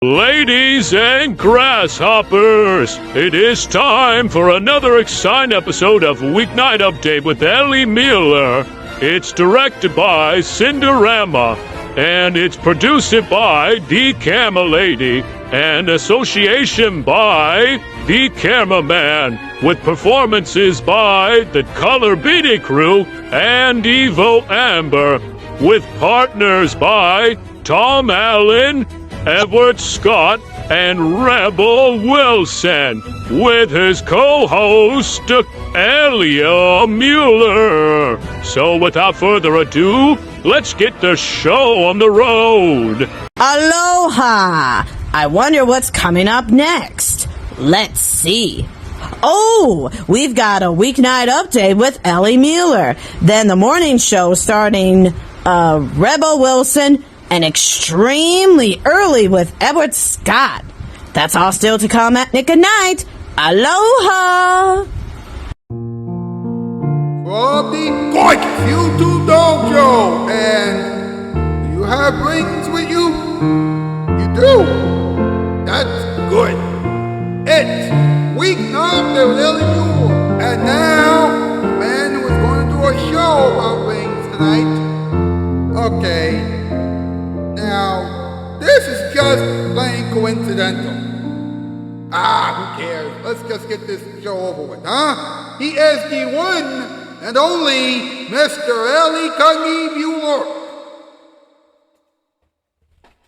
Ladies and grasshoppers, it is time for another exciting episode of Weeknight Update with Ellie Muller. It's directed by Cinderama, and it's produced by The Camera Lady, and association by The Cameraman, with performances by the Color Beatty Crew and Evo Amber, with partners by Tom Allen, Edward Scott, and Rebel Wilson, with his co-host, Elia Muller. So without further ado, let's get the show on the road. Aloha! I wonder what's coming up next. Let's see. Oh, we've got a weeknight update with Ellie Muller. Then the morning show starting Rebel Wilson, and extremely early with Edward Scott. That's all still to come at Nick and Night. Aloha! From the gorgeous YouTube Dojo, and do you have rings with you? You do? That's good. It's Weeknight with Ellie Muller, and now the man who is going to do a show about rings tonight. Okay. Now, this is just plain coincidental. Who cares? Let's just get this show over with, huh? He is the one and only Mr. Ellie Cunny Muller.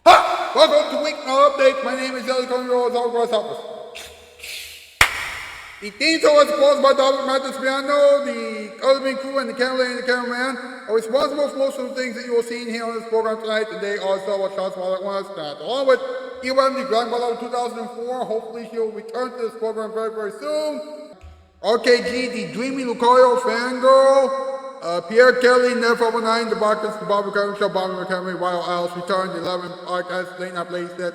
Ha! Welcome to Weeknight Update. My name is Ellie Cunny Muller. It's all grasshoppers. The theme song is composed by Robert Mathis Piano. The Color Crew and the camera and the cameraman are responsible for most of the things that you will see and hear on this program tonight, and they also what Shoutout Spotlight was that. Along with Ewan, the grandmother of 2004, hopefully she'll return to this program very, very soon. RKG, the dreamy Lucario fangirl. Pierre Kelly, Never 9, the Barkers, the Bobby McCartney Show, Bobby McCartney, Wild Alice, Return, the 11th Archives, Late Night Playset,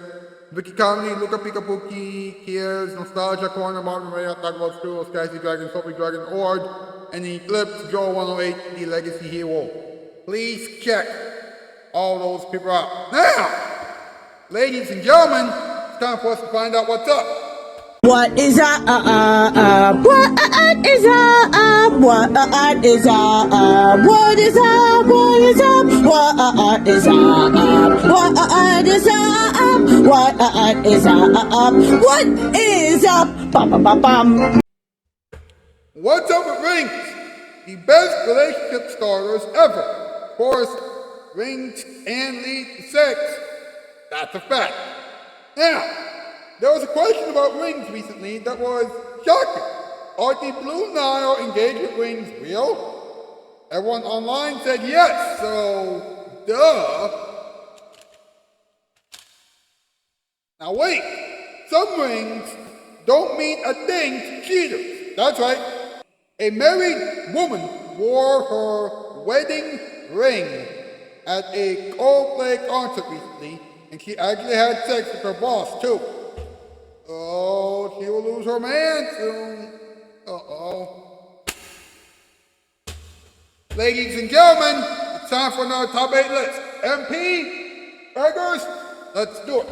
Vicky Comedy, Luca Pikapuki, Kiers, Nostalgia Corner, Martin Ray, Talk About School, Skyzy Dragon, Sophie Dragon, Ord, and the Eclipse, Joe 108, the Legacy Hero. Please check all those people out. Now, ladies and gentlemen, it's time for us to find out what's up. What is up? What is up? What is up? What is up? What is up? What is up? What is up? What is up? What is up? Bum bum bum bum. What's up with rings? The best relationship starters ever. Of course, rings and lead to sex. That's a fact. Now, there was a question about rings recently that was shocking. Are the Blue Nile engagement rings real? Everyone online said yes, so duh. Now wait, some rings don't mean a thing to cheaters. That's right. A married woman wore her wedding ring at a Coldplay concert recently, and she actually had sex with her boss too. Oh, she will lose her man soon. Uh-oh. Ladies and gentlemen, it's time for another top 8 list. MP, beggars, let's do it.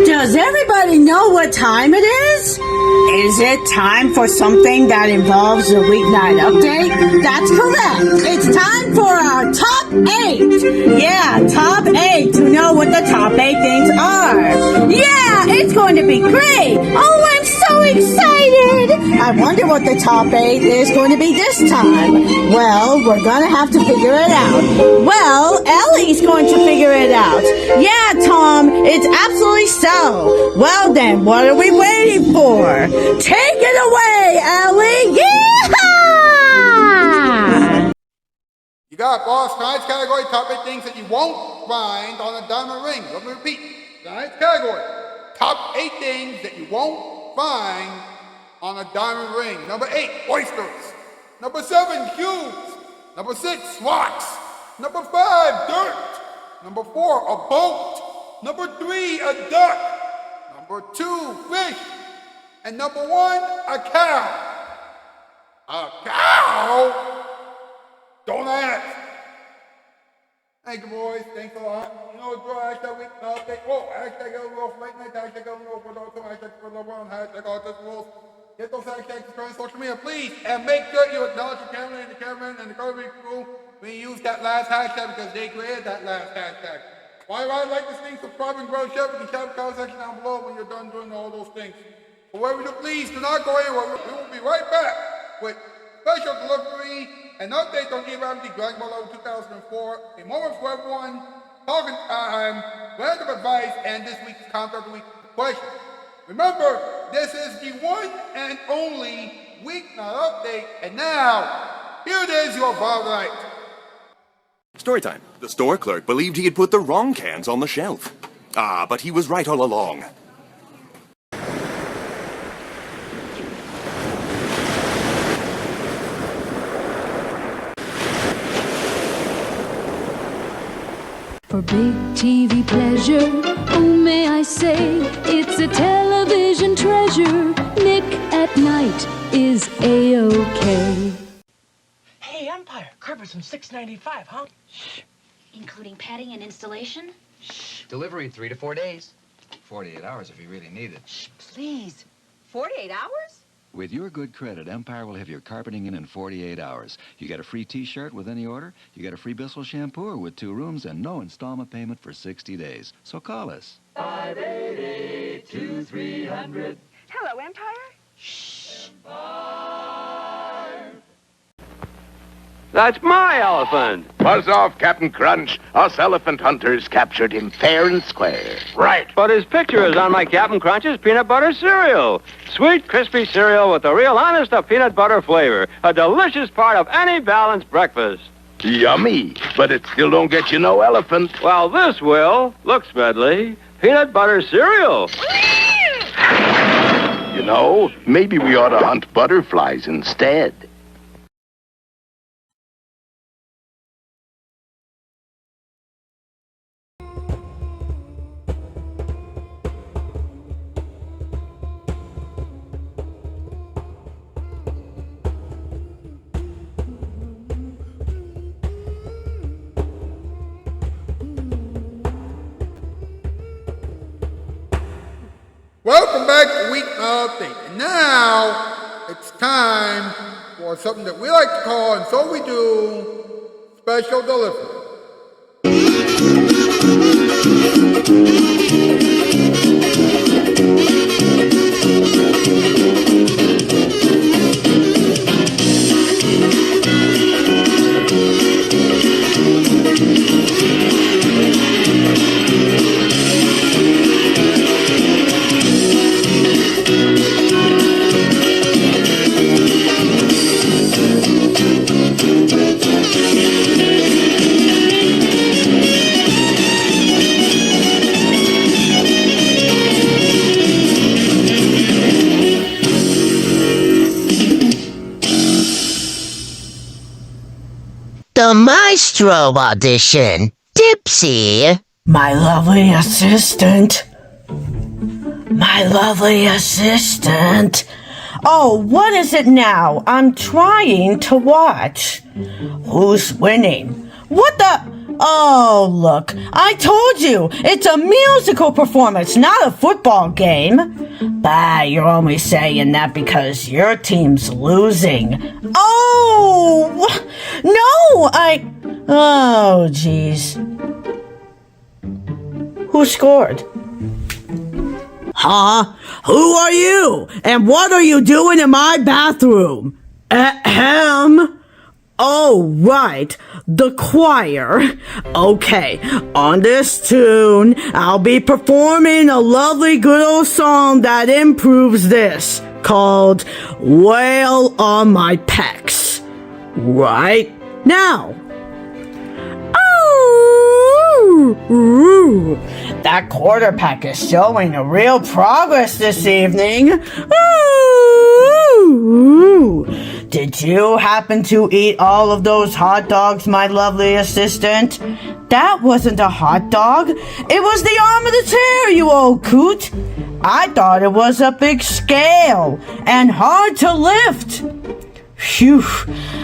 Does everybody know what time it is? Is it time for something that involves a weeknight update? That's correct. It's time for our top 8. Yeah, top 8 to know what the top 8 things are. Yeah, it's going to be great. Oh, I'm so excited. I wonder what the top 8 is going to be this time. Well, we're going to have to figure it out. Well, Ellie's going to figure it out. Yeah, Tom, it's absolutely so. Well then, what are we waiting for? Take it away, Ellie! Yeehaw! You got it, boss. Tonight's category, top 8 things that you won't find on a diamond ring. Let me repeat. Tonight's category, top 8 things that you won't find on a diamond ring. Number 8, oysters. Number 7, shoes. Number 6, rocks. Number 5, dirt. Number 4, a boat. Number 3, a duck. Number 2, fish. And number 1, a cow. A cow? Don't ask. Thank you, boys. Thanks a lot. You know, draw hashtag week update. Whoa, hashtag LROF late night, hashtag LROF for those, hashtag for LeBron, hashtag all this rules. Get those hashtags to on social media, please. And make sure you acknowledge the camera and the cameraman and the Kirby crew when you use that last hashtag because they created that last hashtag. While you like this thing, subscribe and grow the show. You can shout the comment section down below when you're done doing all those things. But whatever you do, please do not go anywhere. We will be right back with special delivery and update on E-Ramsey Dragon Ball Level 2004, a moment for everyone, talking time, random advice, and this week's Content of the Week question. Remember, this is the one and only Weeknight update, and now, here it is, your Spotlight. Storytime. The store clerk believed he had put the wrong cans on the shelf. But he was right all along. For big TV pleasure, oh may I say, it's a television treasure. Nick at Night is A-OK. Hey, Empire, crib some $6.95, huh? Shh. Including padding and installation? Shh. Delivery in 3 to 4 days. 48 hours if you really need it. Shh, please. 48 hours? With your good credit, Empire will have your carpeting in 48 hours. You get a free T-shirt with any order. You get a free Bissell shampoo with 2 rooms and no installment payment for 60 days. So call us. 588-2300. Hello, Empire. Shh. That's my elephant. Buzz off, Captain Crunch. Us elephant hunters captured him fair and square. Right. But his picture is on my Captain Crunch's peanut butter cereal. Sweet, crispy cereal with the real honest of peanut butter flavor. A delicious part of any balanced breakfast. Yummy, but it still don't get you no elephant. Well, this will. Look, Smedley. Peanut butter cereal. You know, maybe we ought to hunt butterflies instead. Welcome back to Week Update. And now, it's time for something that we like to call, and so we do, Special Delivery. The Maestro audition. Dipsy. My lovely assistant. My lovely assistant. Oh, what is it now? I'm trying to watch. Who's winning? What the? Oh, look. I told you. It's a musical performance, not a football game. Bah, you're only saying that because your team's losing. Oh! No, Oh, jeez. Who scored? Huh? Who are you? And what are you doing in my bathroom? Ahem. Oh, right. The choir. Okay, on this tune, I'll be performing a lovely good old song that improves this, called Wail on My Pecs. Right now. Ooh, that quarter pack is showing a real progress this evening. Ooh, did you happen to eat all of those hot dogs, my lovely assistant? That wasn't a hot dog. It was the arm of the chair, you old coot. I thought it was a big scale and hard to lift. Phew,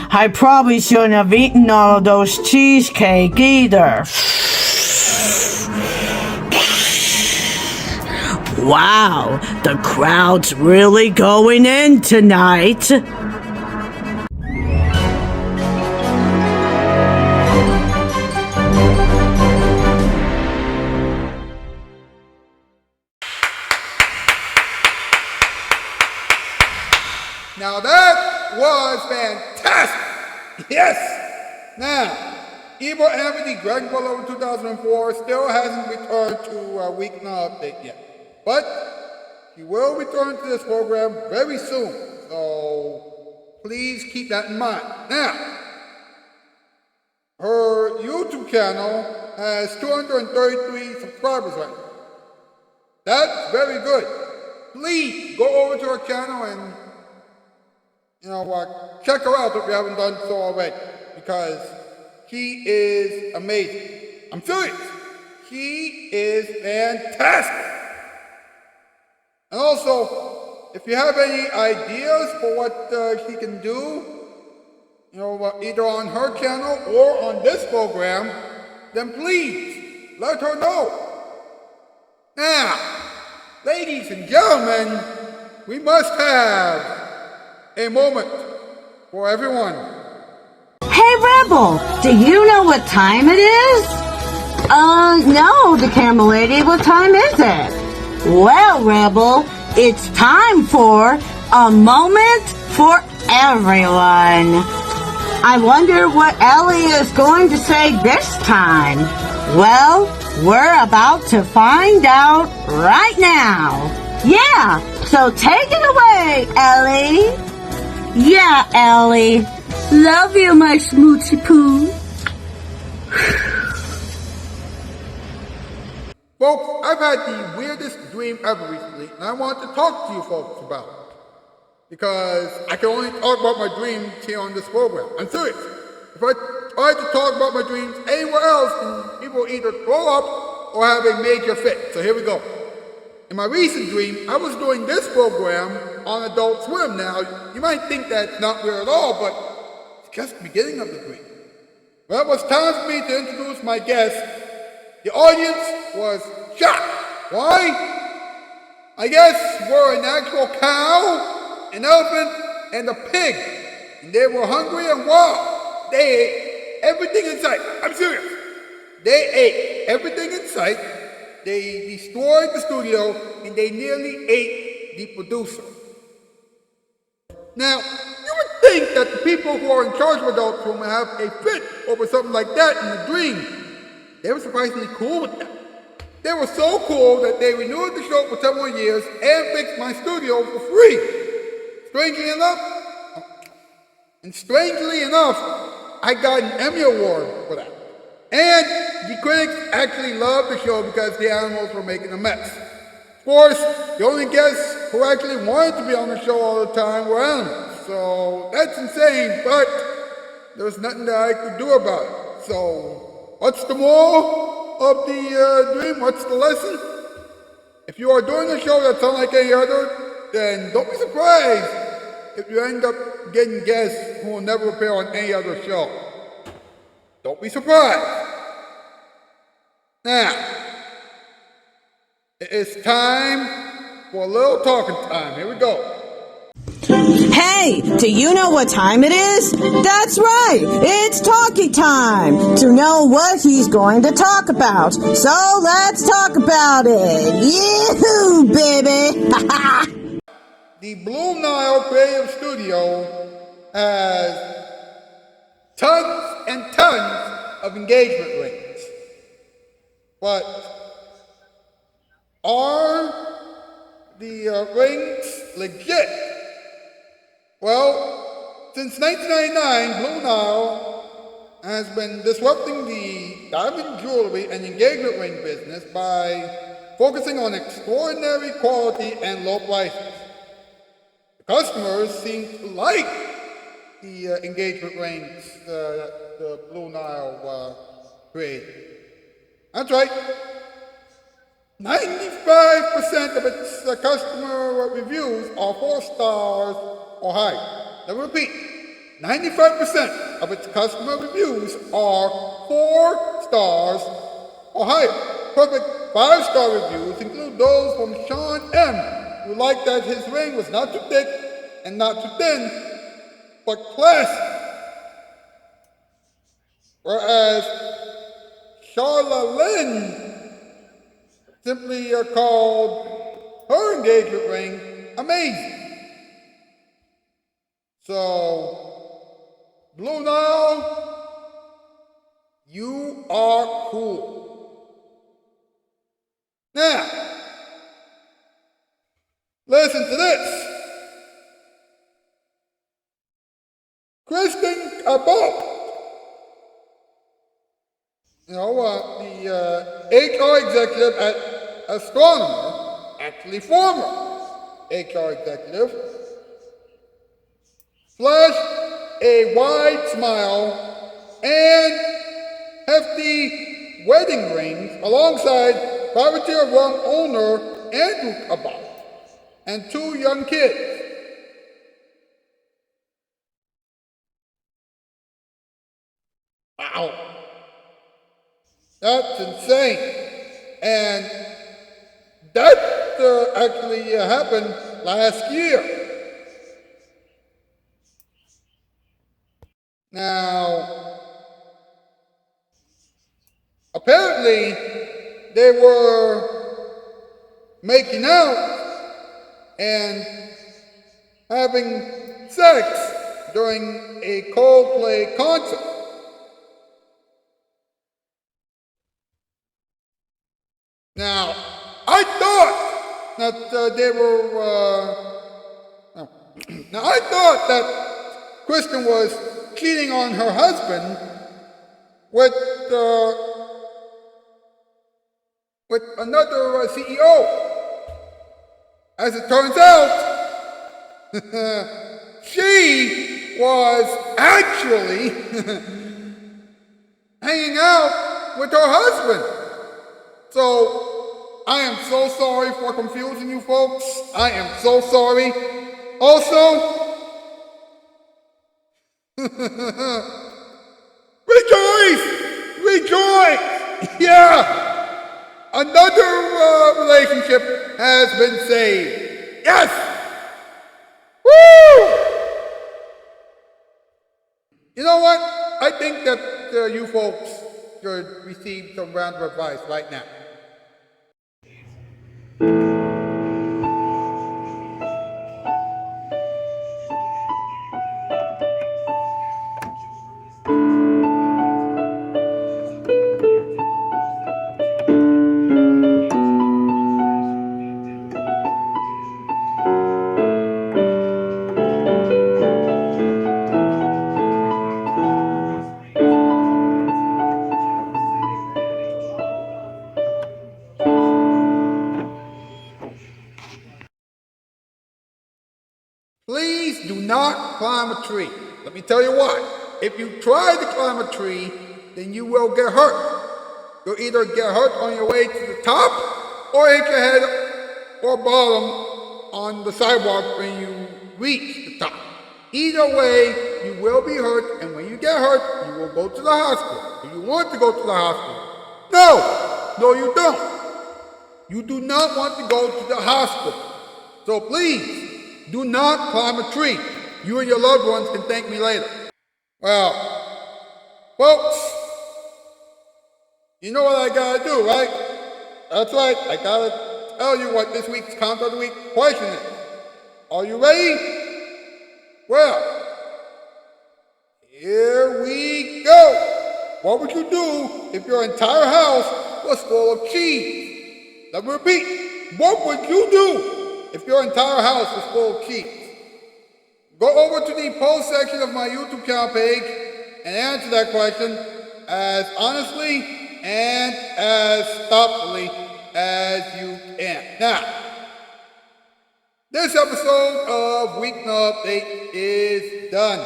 I probably shouldn't have eaten all of those cheesecake either. Wow, the crowd's really going in tonight. Now that was fantastic! Yes! Now, Evil Anthony Dragon Ball over 2004 still hasn't returned to Weeknight Update yet. But he will return to this program very soon. So please keep that in mind. Now, her YouTube channel has 233 subscribers right now. That's very good. Please go over to her channel and check her out if you haven't done so already, because she is amazing. I'm serious. She is fantastic. And also, if you have any ideas for what she can do, either on her channel or on this program, then please let her know. Now, ladies and gentlemen, we must have a moment for everyone. Hey, Rebel, do you know what time it is? No, the camera lady, what time is it? Well, Rebel, it's time for a moment for everyone. I wonder what Ellie is going to say this time. Well, we're about to find out right now. Yeah, so take it away, Ellie. Yeah, Ellie. Love you, my smoochie poo. Folks, I've had the weirdest dream ever recently, and I want to talk to you folks about it. Because I can only talk about my dreams here on this program. I'm serious. If I try to talk about my dreams anywhere else, then people either throw up or have a major fit. So here we go. In my recent dream, I was doing this program on Adult Swim. Now, you might think that's not weird at all, but it's just the beginning of the dream. Well, it was time for me to introduce my guest. The audience was shocked. Why? I guess we're an actual cow, an elephant, and a pig. And they were hungry and wild. They ate everything in sight. I'm serious. They ate everything in sight. They destroyed the studio, and they nearly ate the producer. Now, you would think that the people who are in charge of Adult Swim would have a fit over something like that in the dream. They were surprisingly cool with that. They were so cool that they renewed the show for 10 more years and fixed my studio for free. Strangely enough, I got an Emmy Award for that. And the critics actually loved the show because the animals were making a mess. Of course, the only guests who actually wanted to be on the show all the time were animals. So that's insane, but there was nothing that I could do about it. So what's the moral of the dream? What's the lesson? If you are doing a show that's unlike any other, then don't be surprised if you end up getting guests who will never appear on any other show. Don't be surprised. Now, it is time for a little talking time. Here we go. Hey, do you know what time it is? That's right, it's talkie time to know what he's going to talk about. So let's talk about it. Yee-hoo, baby! The Blue Nile Creative Studio has tons and tons of engagement rings. But are the rings legit? Well, since 1999, Blue Nile has been disrupting the diamond jewelry and engagement ring business by focusing on extraordinary quality and low prices. The customers seem to like the engagement rings that the Blue Nile created. That's right. 95% of its customer reviews are 4 stars or higher. Let me repeat. 95% of its customer reviews are 4 stars or higher. Perfect 5-star reviews include those from Sean M., who liked that his ring was not too thick and not too thin, but classy. Whereas Charla Lynn simply called her engagement ring amazing. So, Blue Nile, you are cool. Now, listen to this. Kristen Abel, the HR executive at Astronomer, actually former HR executive, flashed a wide smile and hefty wedding rings alongside privateer rum owner Andrew Abel and 2 young kids. Wow. That's insane. And that actually happened last year. Now, apparently, they were making out and having sex during a Coldplay concert. Now, I thought that they were, now I thought that Kristen was cheating on her husband with another CEO. As it turns out, she was actually hanging out with her husband. So, I am so sorry for confusing you folks. I am so sorry. Also, rejoice! Rejoice! Yeah! Another relationship has been saved. Yes! Woo! You know what? I think that you folks should receive some round of advice right now. Please do not climb a tree. Let me tell you what. If you try to climb a tree, then you will get hurt. You'll either get hurt on your way to the top or hit your head or bottom on the sidewalk when you reach the top. Either way, you will be hurt, and when you get hurt, you will go to the hospital. Do you want to go to the hospital? No, you don't. You do not want to go to the hospital. So please, do not climb a tree. You and your loved ones can thank me later. Well, folks, you know what I gotta do, right? That's right, I gotta tell you what this week's Count of the Week question is. Are you ready? Well, here we go. What would you do if your entire house was full of cheese? Let me repeat. What would you do if your entire house was full of cheese? Go over to the post section of my YouTube channel page and answer that question as honestly and as thoughtfully as you can. Now, this episode of Weeknight Update is done.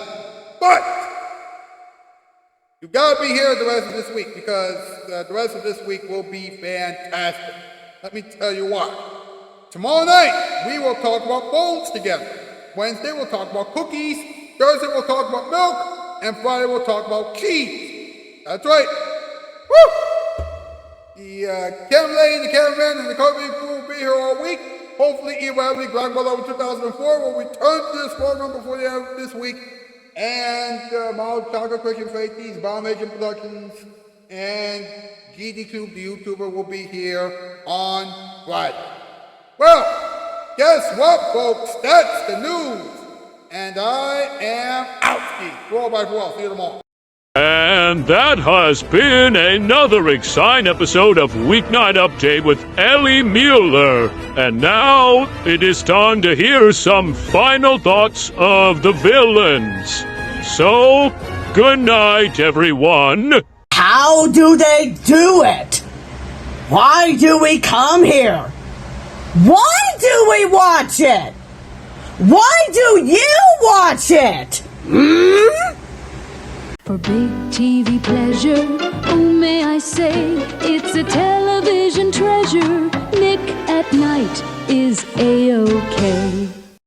But you gotta be here the rest of this week because the rest of this week will be fantastic. Let me tell you why. Tomorrow night, we will talk about phones together. Wednesday, we'll talk about cookies. Thursday we'll talk about milk, and Friday we'll talk about cheese. That's right. Woo! The camera lady, the cameraman, and the carpet crew will be here all week. Hopefully, Eva Grandmother over 2004 will return to this program before the end of this week. And Mild Chocolate Christian Faith, Bomb Agent Productions, and GDTube, the YouTuber, will be here on Friday. Well, guess what, folks? That's the news. And I am out. 4x4. See you tomorrow. And that has been another exciting episode of Weeknight Update with Ellie Muller. And now it is time to hear some final thoughts of the villains. So, good night, everyone. How do they do it? Why do we come here? Why do we watch it? Why do you watch it? For big TV pleasure, oh may I say, it's a television treasure. Nick at Night is A-OK.